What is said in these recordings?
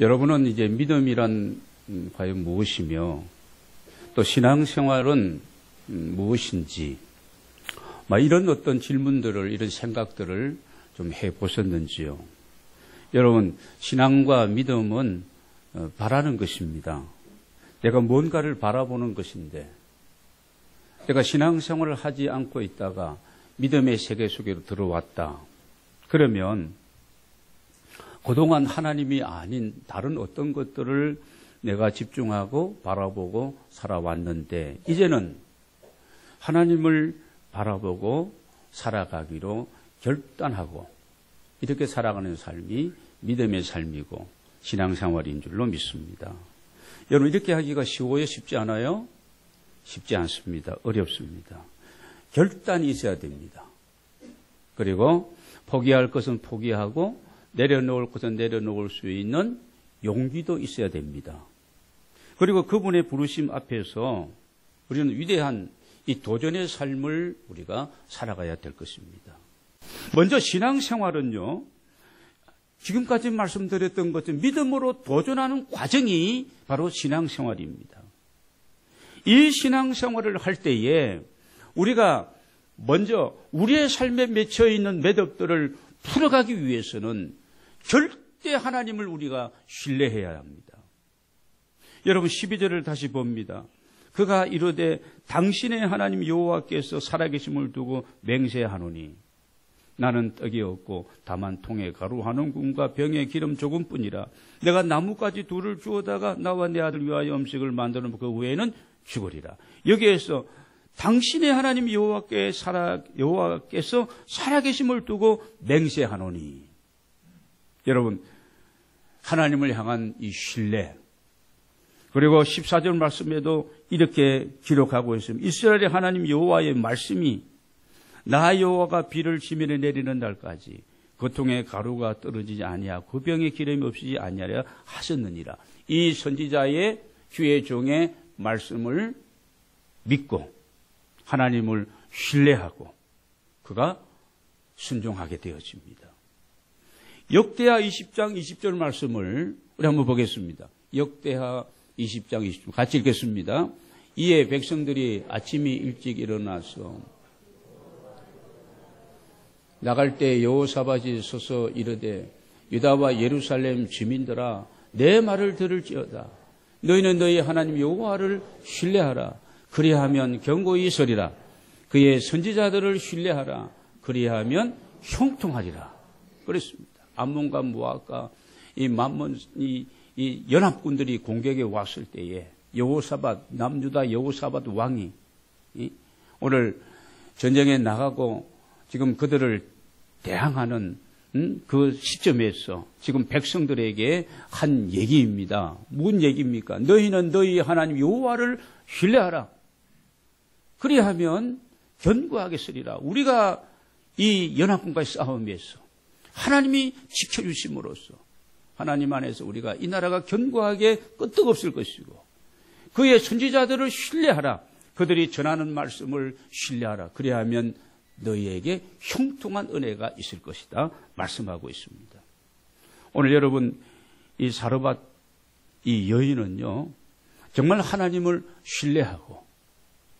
여러분은 이제 믿음이란 과연 무엇이며 또 신앙생활은 무엇인지 이런 어떤 질문들을 이런 생각들을 좀 해보셨는지요? 여러분 신앙과 믿음은 바라는 것입니다. 내가 뭔가를 바라보는 것인데 내가 신앙생활을 하지 않고 있다가 믿음의 세계 속으로 들어왔다. 그러면 그동안 하나님이 아닌 다른 어떤 것들을 내가 집중하고 바라보고 살아왔는데 이제는 하나님을 바라보고 살아가기로 결단하고 이렇게 살아가는 삶이 믿음의 삶이고 신앙생활인 줄로 믿습니다. 여러분 이렇게 하기가 쉬워요? 쉽지 않아요? 쉽지 않습니다. 어렵습니다. 결단이 있어야 됩니다. 그리고 포기할 것은 포기하고 내려놓을 것은 내려놓을 수 있는 용기도 있어야 됩니다. 그리고 그분의 부르심 앞에서 우리는 위대한 이 도전의 삶을 우리가 살아가야 될 것입니다. 먼저 신앙생활은요, 지금까지 말씀드렸던 것처럼 믿음으로 도전하는 과정이 바로 신앙생활입니다. 이 신앙생활을 할 때에 우리가 먼저 우리의 삶에 맺혀 있는 매듭들을 풀어가기 위해서는 절대 하나님을 우리가 신뢰해야 합니다. 여러분 12절을 다시 봅니다. 그가 이르되 당신의 하나님 여호와께서 살아계심을 두고 맹세하노니 나는 떡이 없고 다만 통에 가루 한 움큼과 병에 기름 조금뿐이라. 내가 나뭇가지 둘을 주어다가 나와 내 아들 위하여 음식을 만드는 그 외에는 죽으리라. 여기에서 당신의 하나님 여호와께서 살아계심을 두고 맹세하노니. 여러분 하나님을 향한 이 신뢰, 그리고 14절 말씀에도 이렇게 기록하고 있습니다. 이스라엘의 하나님 여호와의 말씀이 나 여호와가 비를 지면에 내리는 날까지 그 통에 가루가 떨어지지 아니하고 그 병에 기름이 없이지 아니하려 하셨느니라. 이 선지자의 주의 종의 말씀을 믿고 하나님을 신뢰하고 그가 순종하게 되어집니다. 역대하 20장 20절 말씀을 우리 한번 보겠습니다. 역대하 20장 20절 같이 읽겠습니다. 이에 백성들이 아침이 일찍 일어나서 나갈 때 여호사밧이 서서 이르되 유다와 예루살렘 주민들아 내 말을 들을지어다. 너희는 너희 하나님 여호와를 신뢰하라. 그리하면 견고히 서리라. 그의 선지자들을 신뢰하라. 그리하면 형통하리라. 그랬습니다. 암몬과 모압과 이 만몬 이 연합군들이 공격에 왔을 때에 여호사밧 남유다 여호사밧 왕이 오늘 전쟁에 나가고 지금 그들을 대항하는 그 시점에서 지금 백성들에게 한 얘기입니다. 무슨 얘기입니까? 너희는 너희 하나님 여호와를 신뢰하라. 그리하면 견고하게 쓰리라. 우리가 이 연합군과의 싸움에서 하나님이 지켜주심으로써 하나님 안에서 우리가 이 나라가 견고하게 끄떡없을 것이고 그의 선지자들을 신뢰하라. 그들이 전하는 말씀을 신뢰하라. 그리하면 너희에게 형통한 은혜가 있을 것이다 말씀하고 있습니다. 오늘 여러분 이 사르밧 이 여인은요 정말 하나님을 신뢰하고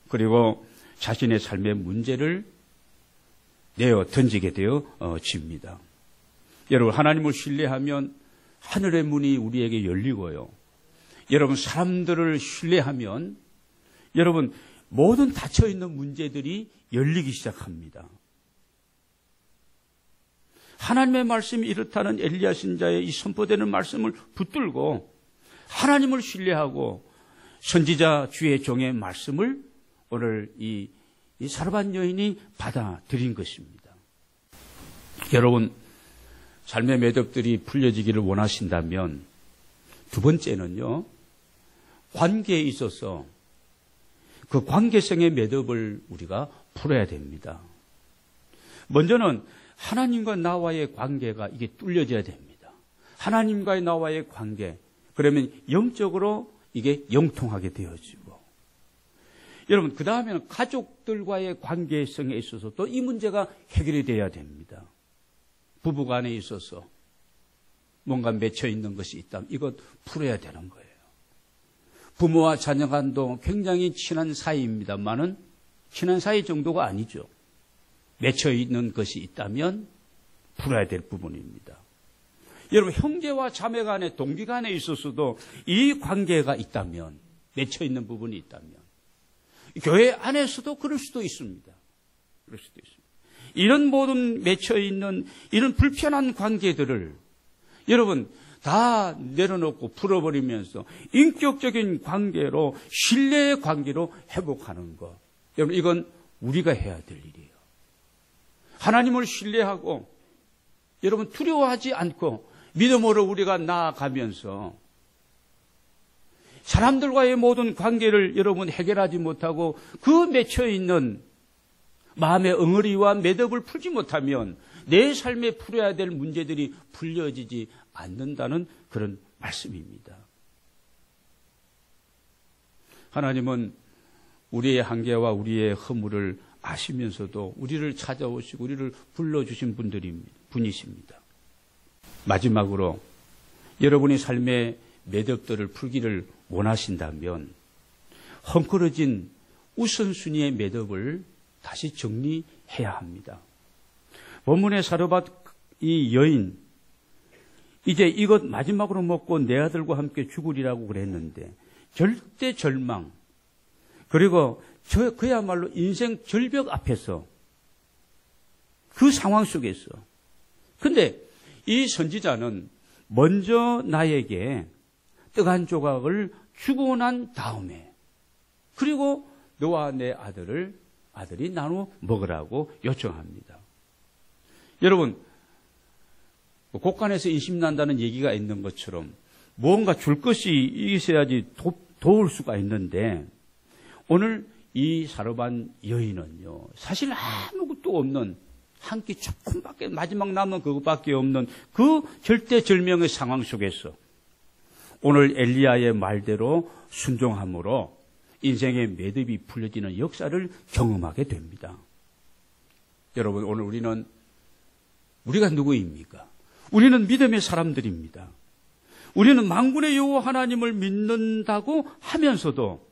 그리고 자신의 삶의 문제를 내어 던지게 되어집니다. 여러분 하나님을 신뢰하면 하늘의 문이 우리에게 열리고요. 여러분 사람들을 신뢰하면 여러분 모든 닫혀있는 문제들이 열리기 시작합니다. 하나님의 말씀이 이렇다는 엘리야 신자의 이 선포되는 말씀을 붙들고 하나님을 신뢰하고 선지자 주의 종의 말씀을 오늘 이 사르밧 여인이 받아들인 것입니다. 여러분 삶의 매듭들이 풀려지기를 원하신다면 두 번째는요 관계에 있어서 그 관계성의 매듭을 우리가 풀어야 됩니다. 먼저는 하나님과 나와의 관계가 이게 뚫려져야 됩니다. 하나님과의 나와의 관계, 그러면 영적으로 이게 영통하게 되어지고 여러분 그 다음에는 가족들과의 관계성에 있어서 또 이 문제가 해결이 돼야 됩니다. 부부간에 있어서 뭔가 맺혀 있는 것이 있다면 이것 풀어야 되는 거예요. 부모와 자녀 간도 굉장히 친한 사이입니다만은 친한 사이 정도가 아니죠. 맺혀 있는 것이 있다면 풀어야 될 부분입니다. 여러분, 형제와 자매 간에, 동기 간에 있어서도 이 관계가 있다면, 맺혀 있는 부분이 있다면, 교회 안에서도 그럴 수도 있습니다. 그럴 수도 있습니다. 이런 모든 맺혀 있는 이런 불편한 관계들을 여러분 다 내려놓고 풀어버리면서 인격적인 관계로, 신뢰의 관계로 회복하는 것. 여러분, 이건 우리가 해야 될 일이에요. 하나님을 신뢰하고 여러분 두려워하지 않고 믿음으로 우리가 나아가면서 사람들과의 모든 관계를 여러분 해결하지 못하고 그 맺혀 있는 마음의 엉어리와 매듭을 풀지 못하면 내 삶에 풀어야 될 문제들이 풀려지지 않는다는 그런 말씀입니다. 하나님은 우리의 한계와 우리의 허물을 아시면서도 우리를 찾아오시고 우리를 불러주신 분이십니다. 마지막으로 여러분의 삶의 매듭들을 풀기를 원하신다면 헝클어진 우선순위의 매듭을 다시 정리해야 합니다. 본문의 사르밧 이 여인, 이제 이것 마지막으로 먹고 내 아들과 함께 죽으리라고 그랬는데 절대 절망, 그리고 그야말로 인생 절벽 앞에서 그 상황 속에서, 근데 이 선지자는 먼저 나에게 떡 한 조각을 주고 난 다음에, 그리고 너와 내 아들이 나눠 먹으라고 요청합니다. 여러분, 곳간에서 인심난다는 얘기가 있는 것처럼 무언가 줄 것이 있어야지 도울 수가 있는데, 오늘 이 사르밧 여인은요, 사실 아무것도 없는, 한 끼 조금밖에, 마지막 남은 그것밖에 없는 그 절대절명의 상황 속에서 오늘 엘리야의 말대로 순종함으로 인생의 매듭이 풀려지는 역사를 경험하게 됩니다. 여러분, 오늘 우리가 누구입니까? 우리는 믿음의 사람들입니다. 우리는 만군의 여호와 하나님을 믿는다고 하면서도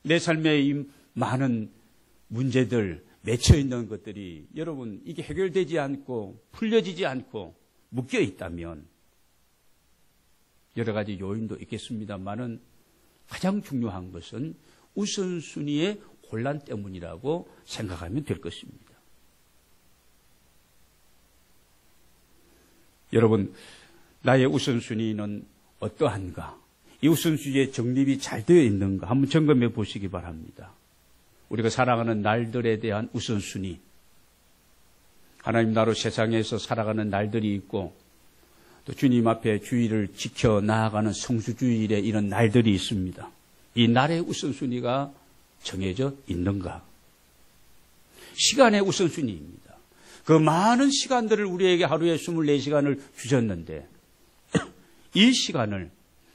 내 삶에 이 많은 문제들, 맺혀 있는 것들이 여러분 이게 해결되지 않고 풀려지지 않고 묶여 있다면 여러 가지 요인도 있겠습니다만은 가장 중요한 것은 우선순위의 혼란 때문이라고 생각하면 될 것입니다. 여러분, 나의 우선순위는 어떠한가? 이 우선순위의 정립이 잘 되어 있는가? 한번 점검해 보시기 바랍니다. 우리가 살아가는 날들에 대한 우선순위, 하나님 나라로 세상에서 살아가는 날들이 있고 또 주님 앞에 주의를 지켜 나아가는 성수주일에 이런 날들이 있습니다. 이 날의 우선순위가 정해져 있는가? 시간의 우선순위입니다. 그 많은 시간들을 우리에게 하루에 24시간을 주셨는데 이 시간을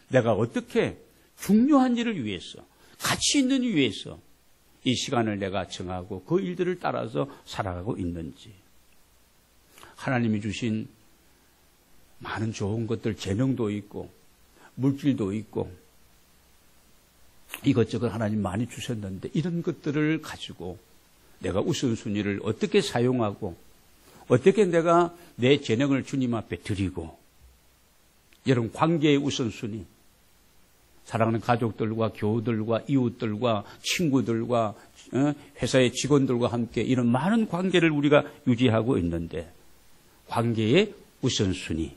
내가 어떻게 중요한 일을 위해서, 가치 있는 일 위해서 이 시간을 내가 정하고 그 일들을 따라서 살아가고 있는지, 하나님이 주신 많은 좋은 것들, 재능도 있고 물질도 있고 이것저것 하나님 많이 주셨는데 이런 것들을 가지고 내가 우선순위를 어떻게 사용하고 어떻게 내가 내 재능을 주님 앞에 드리고, 여러분 관계의 우선순위, 사랑하는 가족들과 교우들과 이웃들과 친구들과 회사의 직원들과 함께 이런 많은 관계를 우리가 유지하고 있는데 관계의 우선순위,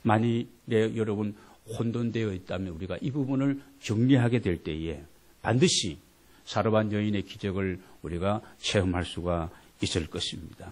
만일에 여러분 혼돈되어 있다면 우리가 이 부분을 정리하게 될 때에 반드시 사르밧 여인의 기적을 우리가 체험할 수가 있을 것입니다.